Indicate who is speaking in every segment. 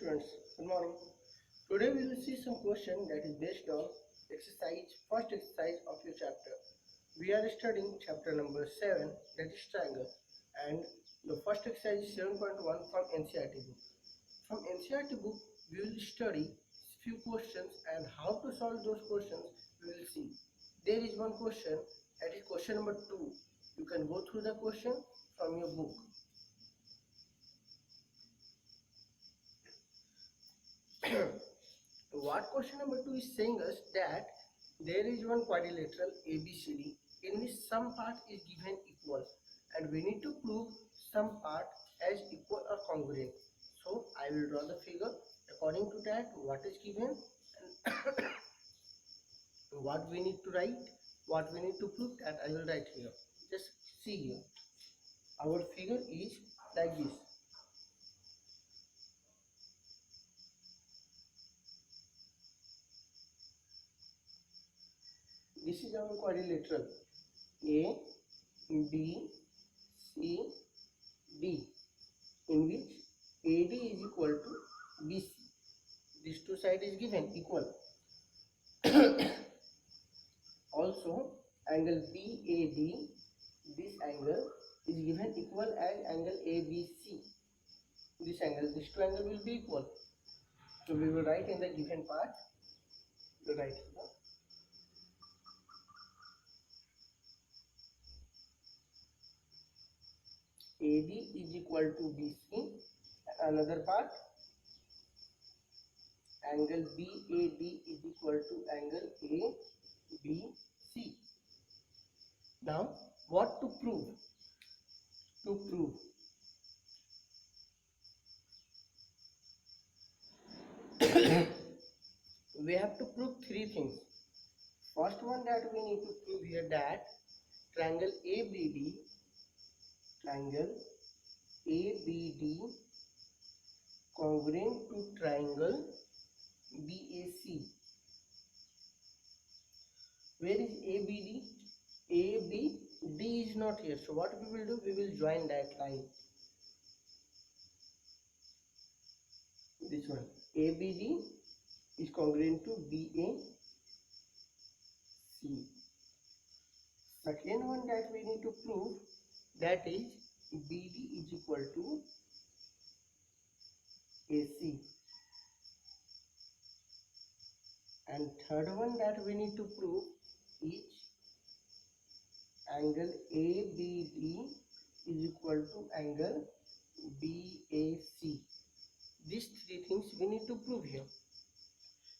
Speaker 1: students, good morning. Today we will see some question that is based on first exercise of your chapter. We are studying chapter number 7, that is triangle, and the first exercise is 7.1 from NCERT book. From NCERT book we will study few questions and how to solve those questions we will see. There is one question, that is question number 2. You can go through the question from your book. What question number 2 is saying us that there is one quadrilateral ABCD in which some part is given equal and we need to prove some part as equal or congruent. So I will draw the figure according to that what is given and what we need to write, what we need to prove, that I will write here. Just see here. Our figure is like this. This is our quadrilateral A, B, C, D, in which AD is equal to BC. These two sides is given equal. Also, angle BAD, this angle is given equal as angle ABC. This angle, these two angles will be equal. So we will write in the given part. We will write here. AD is equal to BC. Another part, angle BAD is equal to angle ABC. Now, what to prove? To prove we have to prove three things. First one that we need to prove here, that triangle ABD congruent to triangle BAC. Where is ABD? ABD is not here. So what we will do? We will join that line. This one. ABD is congruent to BAC. Second one that we need to prove, that is BD is equal to AC. And third one that we need to prove is angle ABD is equal to angle BAC. These three things we need to prove here.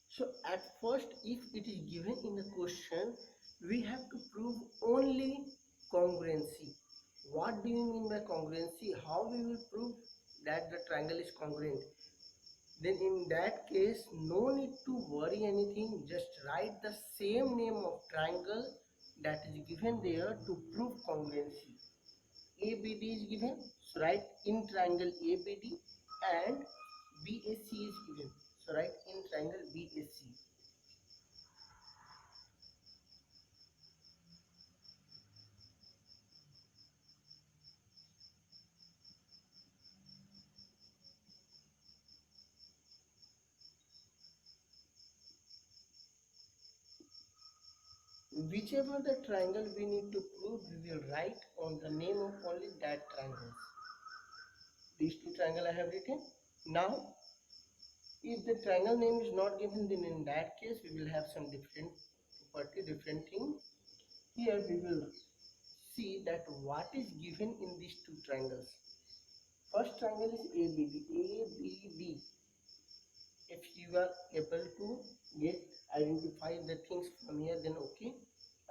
Speaker 1: So at first, if it is given in the question, we have to prove only congruency. What do you mean by congruency? How we will prove that the triangle is congruent? Then in that case, no need to worry anything. Just write the same name of triangle that is given there to prove congruency. ABD is given, so write in triangle ABD, and BAC is given, so write in triangle BAC. Whichever the triangle we need to prove, we will write on the name of only that triangle. These two triangles I have written. Now, if the triangle name is not given, then in that case we will have some different property, different thing. Here we will see that what is given in these two triangles. First triangle is ABD. ABD. If you are able to identify the things from here, then okay.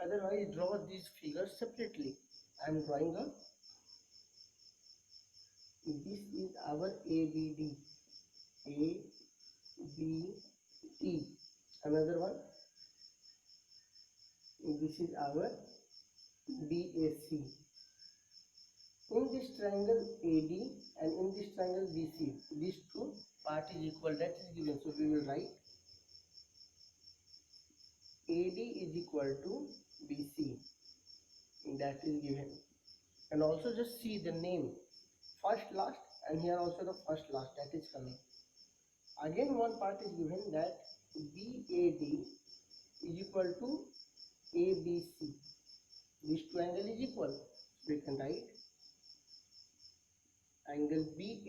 Speaker 1: Otherwise, draw these figures separately. I am drawing a. This is our ABD. ABD. Another one. This is our BAC. In this triangle AD and in this triangle BC, these two part is equal, that is given. So we will write AD is equal to BC, that is given. And also just see the name, first last, and here also the first last, that is coming. Again one part is given that BAD is equal to ABC. This two angle is equal. So we can write angle BAD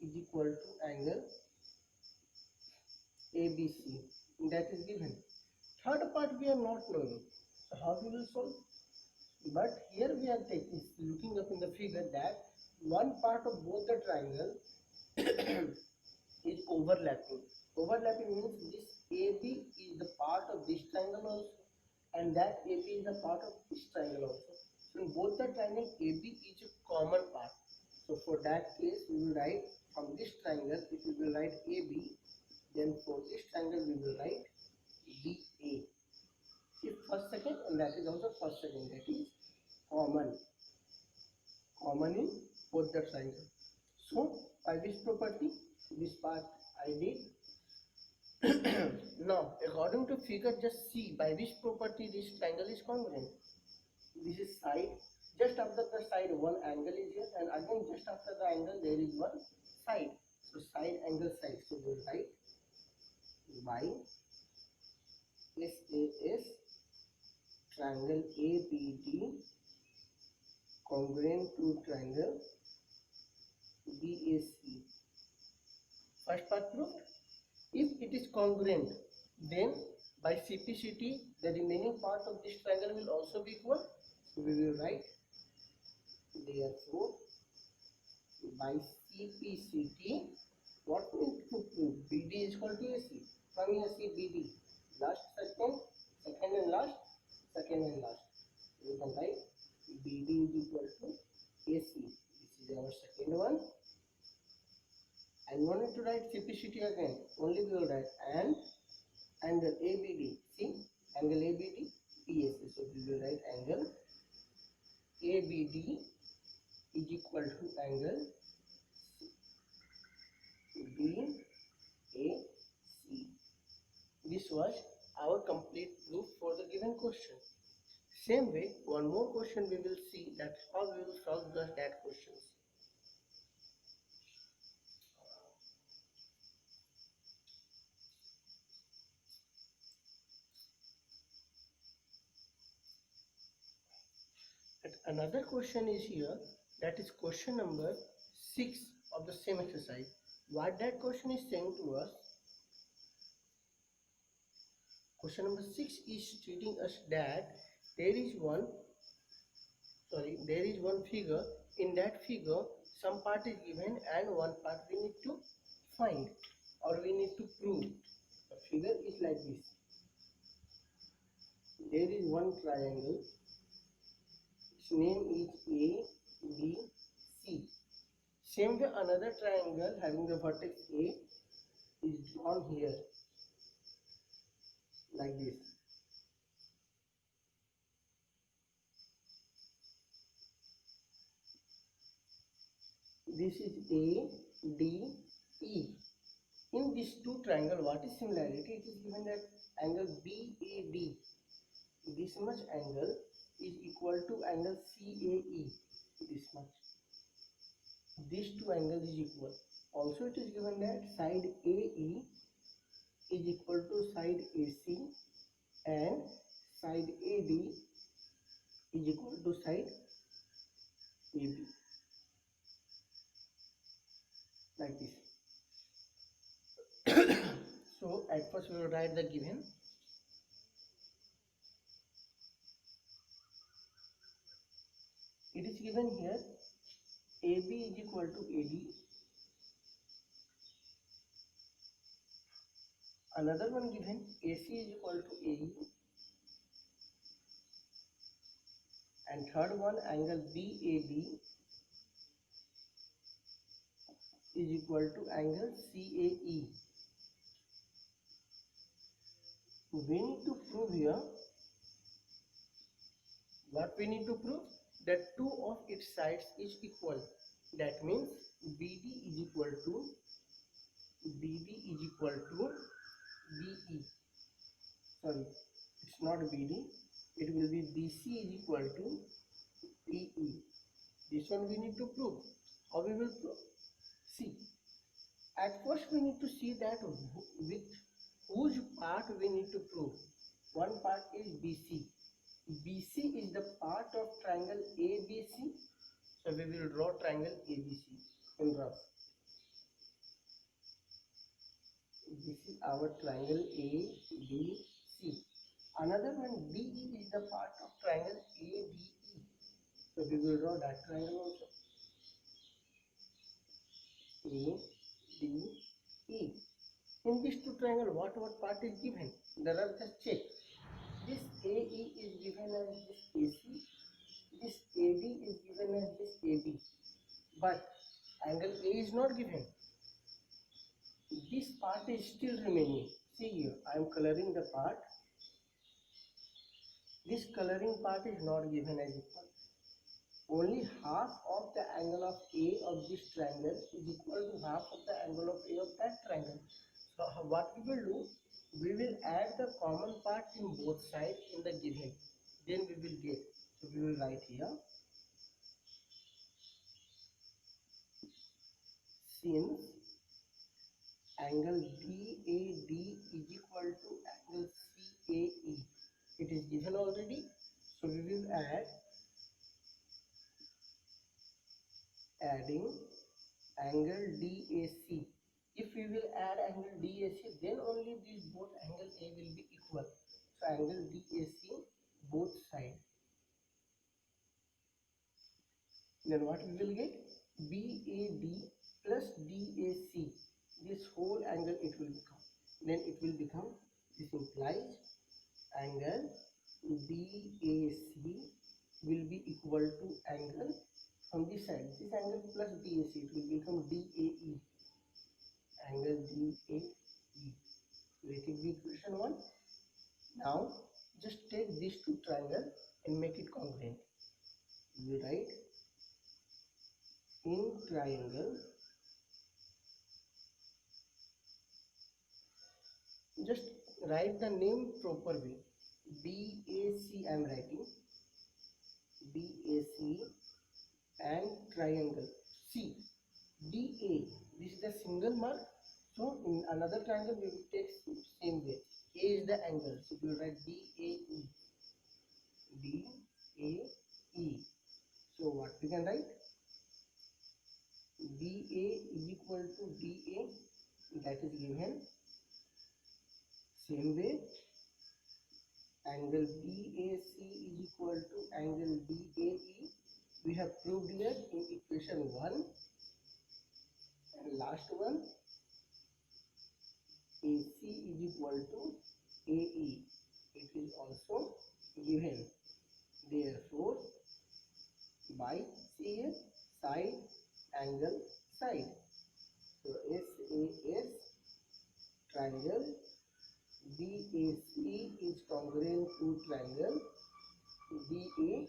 Speaker 1: is equal to angle ABC. That is given. Third part we are not knowing. So how we will solve? But here we are looking up in the figure that one part of both the triangle is overlapping. Overlapping means this AB is the part of this triangle also, and that AB is a part of this triangle also. So in both the triangle, AB is a common part. So for that case, we will write from this triangle, if we will write AB, then for this triangle we will write BA. See first second, and that is also first second. That is common in both the triangle. So by this property, this part I did. Now according to figure, just see by which property this triangle is congruent. This is side, just after the side one angle is here, and again just after the angle there is one side. So side angle side, so we will write by SAS triangle ABD congruent to triangle BAC. First part proved. If it is congruent, then by CPCT the remaining part of this triangle will also be equal. So we will write therefore by CPCT what we need to prove? BD is equal to AC. From here see BD last second, second and last, second and last. We can write BD is equal to AC. This is our second one. And no need to write CPCT again. Only we will write and angle ABD. See angle ABD PSA. So we will write angle ABD is equal to angle BAC. This was our complete proof for the given question. Same way, one more question we will see that how we will solve that questions. And another question is here, that is question number 6 of the same exercise. What that question is saying to us, question number 6 is stating us that there is one figure. In that figure some part is given and one part we need to find or we need to prove. The figure is like this. There is one triangle, its name is ABC. Same way another triangle having the vertex A is drawn here like this. This is A, D, E. In these two triangles, what is similarity? It is given that angle BAD, this much angle is equal to angle CAE, this much. These two angles is equal. Also it is given that side AE is equal to side AC and side AD is equal to side AB, like this. So at first we will write the given. It is given here AB is equal to AD. Another one given AC is equal to AE. And third one angle BAD is equal to angle CAE. We need to prove here, what we need to prove? That two of its sides is equal. That means BD is equal to BE. Sorry, it's not BD. It will be BC is equal to BE. This one we need to prove. How we will prove? See, At first we need to see that with whose part we need to prove. One part is BC. BC is the part of triangle ABC. So we will draw triangle ABC in rough. This is our triangle ABC. Another one DE is the part of triangle ADE. So we will draw that triangle also. ADE. In these two triangles, what part is given? There are just check. This AE is given as this AC. This AD is given as this AB. But angle A is not given. This part is still remaining. See here, I am coloring the part. This coloring part is not given as equal. Only half of the angle of A of this triangle is equal to half of the angle of A of that triangle. So what we will do, we will add the common part in both sides in the given. Then we will get. So we will write here. Since angle BAD is equal to angle CAE. It is given already. So we will adding angle DAC. If we will add angle DAC, then only these both angle A will be equal. So angle DAC both sides. Then what we will get? BAD plus DAC. This whole angle it will become. Then it will become, this implies angle BAC will be equal to angle from this side. This angle plus DAC, it will become DAE. Angle DAE. Let it be equation 1. Now just take these two triangles and make it congruent. You write in triangle, just write the name proper way. BAC I am writing. BAC and triangle C. DA, this is the single mark. So in another triangle we will take same way. A is the angle. So we will write DAE. DAE. So what we can write? BA is equal to DA, that is given. Same way, angle BAC is equal to angle DAE. We have proved here in equation 1. And last one, AC is equal to AE. It is also given. Therefore, by here, side, angle, side. So SAS triangle BAC is congruent to triangle DAE.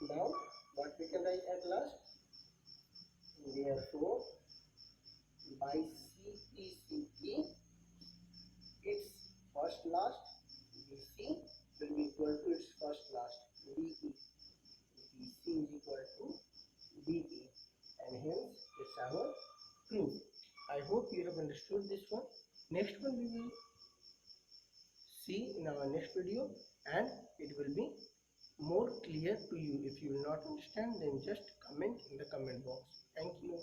Speaker 1: Now, what we can write at last? Therefore, by CPCP, its first last BC will be equal to its first last DE. BC is equal to DE, and hence it's our proof. I hope you have understood this one. Next one we will see in our next video, and it will be more clear to you. If you will not understand, then just comment in the comment box. Thank you.